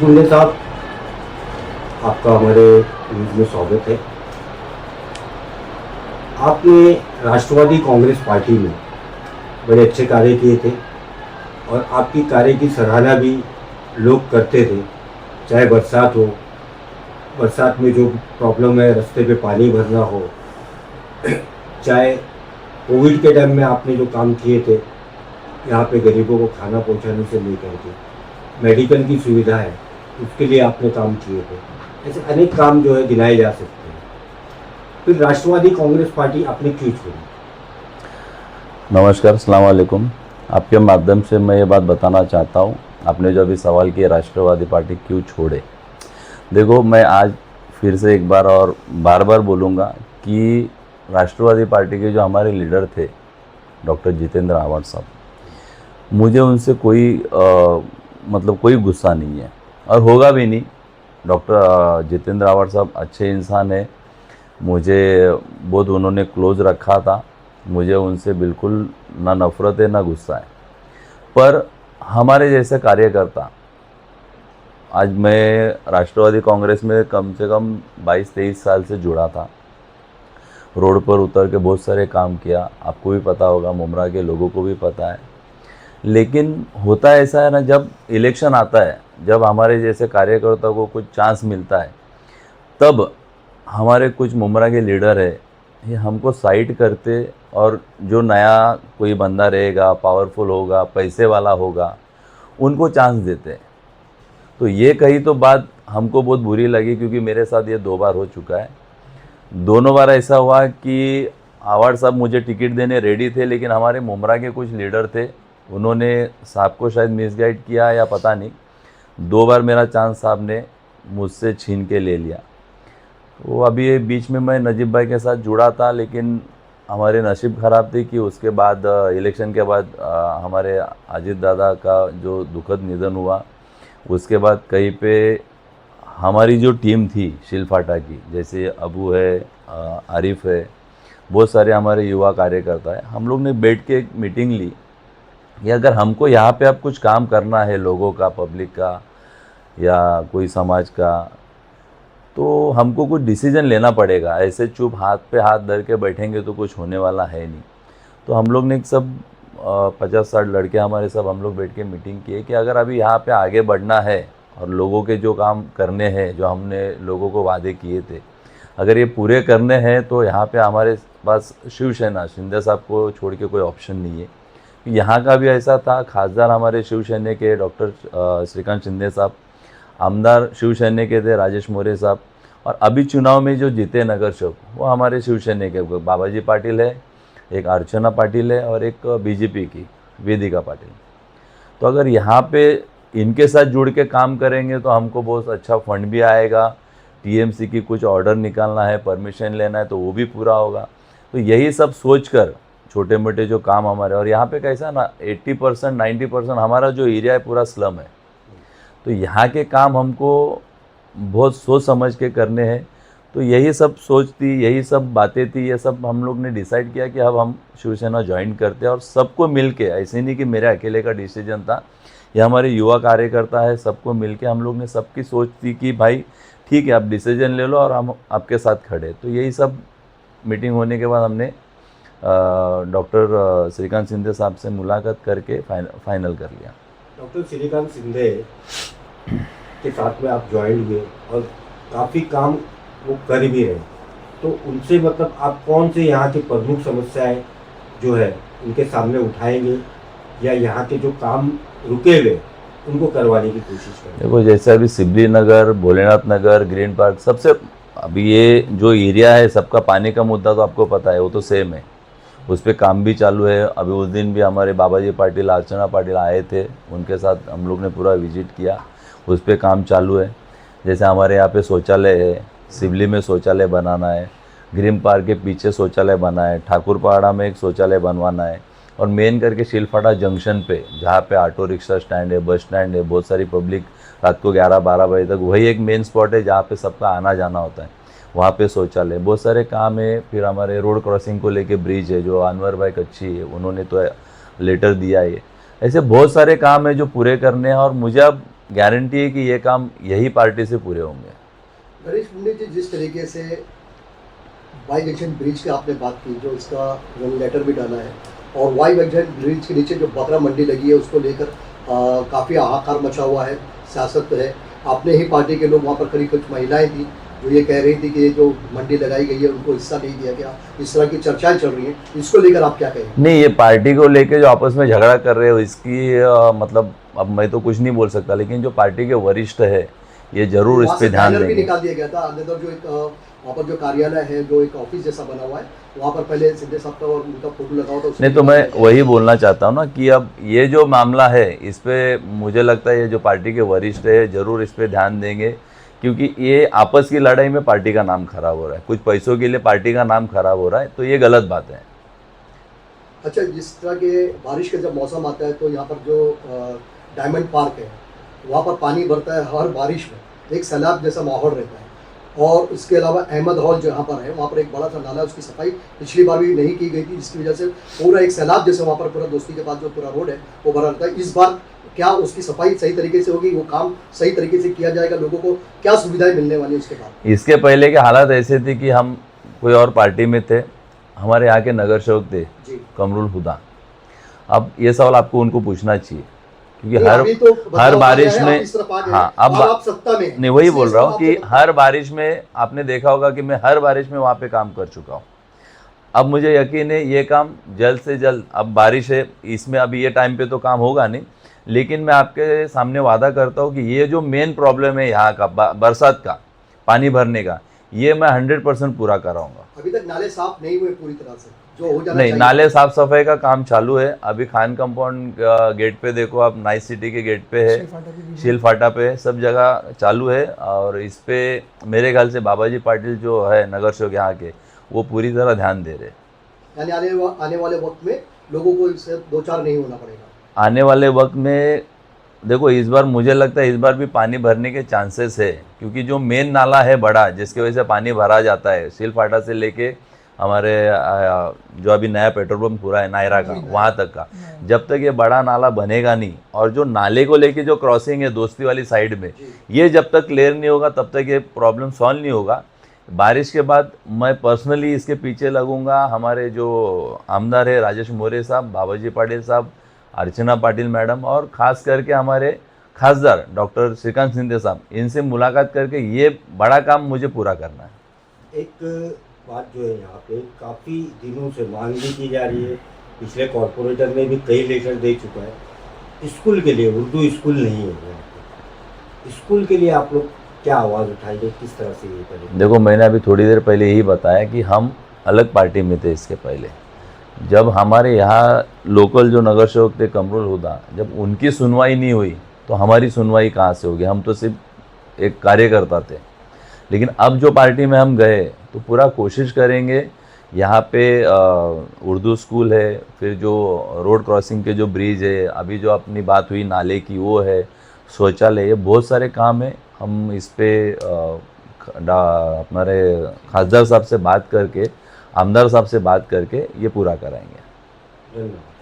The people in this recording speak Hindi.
शिंदे साहब, आपका हमारे न्यूज़ में स्वागत है। आपने राष्ट्रवादी कांग्रेस पार्टी में बड़े अच्छे कार्य किए थे और आपकी कार्य की सराहना भी लोग करते थे। चाहे बरसात हो, बरसात में जो प्रॉब्लम है, रास्ते पे पानी भरना हो, चाहे कोविड के टाइम में आपने जो काम किए थे, यहाँ पे गरीबों को खाना पहुँचाने से लेकर के मेडिकल की सुविधा है, उसके लिए आपने काम किए थे। ऐसे अनेक काम जो है गिनाए जा सकते हैं। फिर राष्ट्रवादी कांग्रेस पार्टी आपने क्यों छोड़ी? नमस्कार, अस्सलाम वालेकुम। आपके माध्यम से मैं ये बात बताना चाहता हूँ, आपने जो अभी सवाल किया राष्ट्रवादी पार्टी क्यों छोड़े। देखो, मैं आज फिर से एक बार और बार बार बोलूँगा कि राष्ट्रवादी पार्टी के जो हमारे लीडर थे डॉक्टर जितेंद्र आव्हाड साहब, मुझे उनसे कोई गुस्सा नहीं है और होगा भी नहीं। डॉक्टर जितेंद्र आव्हाड साहब अच्छे इंसान है, मुझे बहुत उन्होंने क्लोज रखा था, मुझे उनसे बिल्कुल ना नफ़रत है ना गुस्सा है। पर हमारे जैसे कार्यकर्ता, आज मैं राष्ट्रवादी कांग्रेस में कम से कम 22-23 साल से जुड़ा था, रोड पर उतर के बहुत सारे काम किया, आपको भी पता होगा, मुमरा के लोगों को भी पता है। लेकिन होता ऐसा है ना, जब इलेक्शन आता है, जब हमारे जैसे कार्यकर्ता को कुछ चांस मिलता है, तब हमारे कुछ मुमरा के लीडर है, ये हमको साइड करते और जो नया कोई बंदा रहेगा, पावरफुल होगा, पैसे वाला होगा, उनको चांस देते। तो ये कही तो बात हमको बहुत बुरी लगी, क्योंकि मेरे साथ ये 2 बार हो चुका है। दोनों बार ऐसा हुआ कि आव्हाड साहब मुझे टिकट देने रेडी थे, लेकिन हमारे मुमरा के कुछ लीडर थे, उन्होंने साहब को शायद मिसगाइड किया या पता नहीं, 2 बार मेरा चांस साहब ने मुझसे छीन के ले लिया। तो अभी ये बीच में मैं नजीब भाई के साथ जुड़ा था, लेकिन हमारे नसीब ख़राब थी कि उसके बाद इलेक्शन के बाद हमारे अजीत दादा का जो दुखद निधन हुआ, उसके बाद कहीं पे हमारी जो टीम थी शिलफाटा की, जैसे अबू है, आरिफ है, बहुत सारे हमारे युवा कार्यकर्ता है, हम लोग ने बैठ के एक मीटिंग ली कि अगर हमको यहाँ पे अब कुछ काम करना है, लोगों का, पब्लिक का या कोई समाज का, तो हमको कुछ डिसीजन लेना पड़ेगा। ऐसे चुप हाथ पे हाथ धर के बैठेंगे तो कुछ होने वाला है नहीं। तो हम लोग ने सब 50-60 लड़के हमारे सब हम लोग बैठ के मीटिंग किए कि अगर अभी यहाँ पे आगे बढ़ना है और लोगों के जो काम करने हैं, जो हमने लोगों को वादे किए थे, अगर ये पूरे करने हैं, तो यहाँ पे हमारे पास शिवसेना, शिंदे साहब को छोड़ के कोई ऑप्शन नहीं है। यहाँ का भी ऐसा था, खासदार हमारे शिवसेना के डॉक्टर श्रीकांत शिंदे साहब, आमदार शिवसेना के थे राजेश मोरे साहब, और अभी चुनाव में जो जीते नगर सेवक, वो हमारे शिवसेना के बाबाजी पाटिल है, एक अर्चना पाटिल है और एक बीजेपी की वेदिका पाटिल। तो अगर यहाँ पे इनके साथ जुड़ के काम करेंगे तो हमको बहुत अच्छा फंड भी आएगा, टीएमसी की कुछ ऑर्डर निकालना है, परमिशन लेना है, तो वो भी पूरा होगा। तो यही सब सोच कर छोटे मोटे जो काम हमारे, और यहाँ पे कैसा ना 80% 90% हमारा जो एरिया है पूरा स्लम है, तो यहाँ के काम हमको बहुत सोच समझ के करने हैं। तो यही सब सोच थी, यही सब बातें थी, ये सब हम लोग ने डिसाइड किया कि अब हम शिवसेना ज्वाइन करते हैं, और सबको मिल के, ऐसे नहीं कि मेरे अकेले का डिसीजन था, ये हमारे युवा कार्यकर्ता है, सबको मिल के हम लोग ने, सबकी सोच थी कि भाई ठीक है, आप डिसीजन ले लो और हम आपके साथ खड़े। तो यही सब मीटिंग होने के बाद हमने डॉक्टर श्रीकांत शिंदे साहब से मुलाकात करके फाइनल कर लिया। डॉक्टर श्रीकांत शिंदे के साथ में आप ज्वाइन हुए और काफ़ी काम वो कर भी रहे, तो उनसे आप कौन से यहाँ की प्रमुख समस्याएं जो है उनके सामने उठाएंगे, या यहाँ के जो काम रुके हुए उनको करवाने की कोशिश करेंगे? देखो, जैसे अभी सिबली नगर, भोलेनाथ नगर, ग्रीन पार्क, सबसे अभी ये जो एरिया है, सबका पानी का मुद्दा तो आपको पता है, वो तो सेम है, उस पर काम भी चालू है। अभी उस दिन भी हमारे बाबाजी पाटिल, अर्चना पाटिल आए थे, उनके साथ हम लोग ने पूरा विजिट किया, उस पर काम चालू है। जैसे हमारे यहाँ पे शौचालय है, सिबली में शौचालय बनाना है, ग्रीन पार्क के पीछे शौचालय बना है, ठाकुरपाड़ा में एक शौचालय बनवाना है, और मेन करके शिलफाटा जंक्शन पे, जहाँ पे ऑटो रिक्शा स्टैंड है, बस स्टैंड है, बहुत सारी पब्लिक रात को 11-12 बजे तक, वही एक मेन स्पॉट है जहाँ पे सबका आना जाना होता है, वहाँ पे शौचालय, बहुत सारे काम है। फिर हमारे रोड क्रॉसिंग को लेके ब्रिज है, जो अनवर भाई कच्ची है, उन्होंने तो लेटर दिया है। ऐसे बहुत सारे काम है जो पूरे करने हैं, और मुझे अब गारंटी है कि ये काम यही पार्टी से पूरे होंगे। गणेश पंडित जी, जिस तरीके से वाई जंक्शन ब्रिज की आपने बात की, जो इसका लेटर भी डाला है, और वाई जंक्शन ब्रिज के नीचे जो बकरा मंडी लगी है उसको लेकर काफ़ी हाहाकार मचा हुआ है, सियासत है। आपने ही पार्टी के लोग वहाँ पर करीब कुछ महिलाएं थी जो ये कह रही थी कि ये जो मंडी लगाई गई है उनको हिस्सा नहीं दिया गया, इस तरह की चर्चाएं चल रही हैं, इसको लेकर आप क्या कहेंगे? नहीं, ये पार्टी को लेके जो आपस में झगड़ा कर रहे हो इसकी मतलब अब मैं तो कुछ नहीं बोल सकता, लेकिन जो पार्टी के वरिष्ठ है ये जरूर इस वहाँ पे से ध्यान बैनर भी देंगे। निकाल दिया गया था अंदर, जो एक वहाँ पर जो कार्यालय है, जो एक ऑफिस जैसा बना हुआ है, वहाँ पर पहले सिद्धे साहब का और उनका फोटो लगा हुआ था। नहीं तो मैं वही बोलना चाहता हूँ ना कि अब ये जो मामला है इस पे मुझे लगता है ये जो पार्टी के वरिष्ठ है जरूर इस पे ध्यान देंगे, क्योंकि ये आपस की लड़ाई में पार्टी का नाम खराब हो रहा है, कुछ पैसों के लिए पार्टी का नाम खराब हो रहा है, तो ये गलत बात है। अच्छा, जिस तरह के बारिश का जब मौसम आता है तो यहाँ पर जो डायमंड पार्क है वहाँ पर पानी भरता है हर बारिश में, एक सैलाब जैसा माहौल रहता है। और इसके अलावा अहमद हॉल जो यहाँ पर है, वहाँ पर एक बड़ा सा नाला है, उसकी सफाई पिछली बार भी नहीं की गई थी, जिसकी वजह से पूरा एक सैलाब जैसे वहाँ पर पूरा दोस्ती के पास जो पूरा रोड है वो भरा रहता है। इस बार क्या उसकी सफाई सही तरीके से होगी, वो काम सही तरीके से किया जाएगा, लोगों को क्या सुविधाएं मिलने वाली है उसके बाद? इसके पहले के हालात ऐसे थे कि हम कोई और पार्टी में थे, हमारे यहाँ के नगर सेवक थे जी, कमरुल हुदा। अब ये सवाल आपको उनको पूछना चाहिए, क्योंकि नहीं, अभी तो बदलाव हर आ बारिश गया है, में आप इस तरफ आ गए, हाँ अब आप सत्ता में हैं। नहीं, वही इसलिए बोल रहा हूँ आपसे कि बोल- हर बारिश में आपने देखा होगा कि मैं हर बारिश में वहाँ पे काम कर चुका हूँ। अब मुझे यकीन है ये काम जल्द से जल्द, अब बारिश है इसमें अभी ये टाइम पे तो काम होगा नहीं, लेकिन मैं आपके सामने वादा करता हूँ कि ये जो मेन प्रॉब्लम है यहाँ का बरसात का पानी भरने का, ये मैं 100% पूरा कराऊंगा। अभी तक नाले साफ नहीं हुए पूरी तरह से, जो हो जाना नहीं, चाहिए। नाले साफ सफाई का काम चालू है। अभी खान कंपाउंड गेट पे देखो आप, नाइस सिटी के गेट पे है, शील फाटा पे है, सब जगह चालू है। और इस पे मेरे ख्याल से बाबाजी पाटिल जो है नगर सेवक यहाँ के, वो पूरी तरह ध्यान दे रहे हैं। यानी आने वाले वक्त में लोगों को इससे दो चार नहीं होना पड़ेगा। आने वाले वक्त में देखो, इस बार मुझे लगता है इस बार भी पानी भरने के चांसेस है, क्योंकि जो मेन नाला है बड़ा जिसकी वजह से पानी भरा जाता है, शील फाटा से लेके हमारे जो अभी नया पेट्रोल पंप पूरा है नायरा का, वहाँ तक का, जब तक ये बड़ा नाला बनेगा नहीं, और जो नाले को लेके जो क्रॉसिंग है दोस्ती वाली साइड में, ये जब तक क्लियर नहीं होगा तब तक ये प्रॉब्लम सॉल्व नहीं होगा। बारिश के बाद मैं पर्सनली इसके पीछे लगूंगा। हमारे जो आमदार है राजेश मोरे साहब, बाबाजी पाटिल साहब, अर्चना पाटिल मैडम, और ख़ास करके हमारे खासदार डॉक्टर श्रीकांत शिंदे साहब, इनसे मुलाकात करके ये बड़ा काम मुझे पूरा करना है। एक बात जो है यहाँ पे काफ़ी दिनों से मांग भी की जा रही है, पिछले कॉरपोरेटर ने भी कई लेटर दे चुका है, स्कूल के लिए उर्दू स्कूल नहीं है यहाँ पे। स्कूल के लिए आप लोग क्या आवाज़ उठाएंगे, किस तरह से ये करेंगे? देखो, मैंने अभी थोड़ी देर पहले यही बताया कि हम अलग पार्टी में थे इसके पहले। जब हमारे यहाँ लोकल जो नगर सेवक थे कमरुल हुदा, जब उनकी सुनवाई नहीं हुई तो हमारी सुनवाई कहाँ से होगी? हम तो सिर्फ एक कार्यकर्ता थे। लेकिन अब जो पार्टी में हम गए तो पूरा कोशिश करेंगे, यहाँ पे उर्दू स्कूल है, फिर जो रोड क्रॉसिंग के जो ब्रिज है, अभी जो अपनी बात हुई नाले की वो है, शौचालय, ये बहुत सारे काम है। हम इस पे हमारे खासदार साहब से बात करके, आमदार साहब से बात करके ये पूरा कराएंगे। धन्यवाद।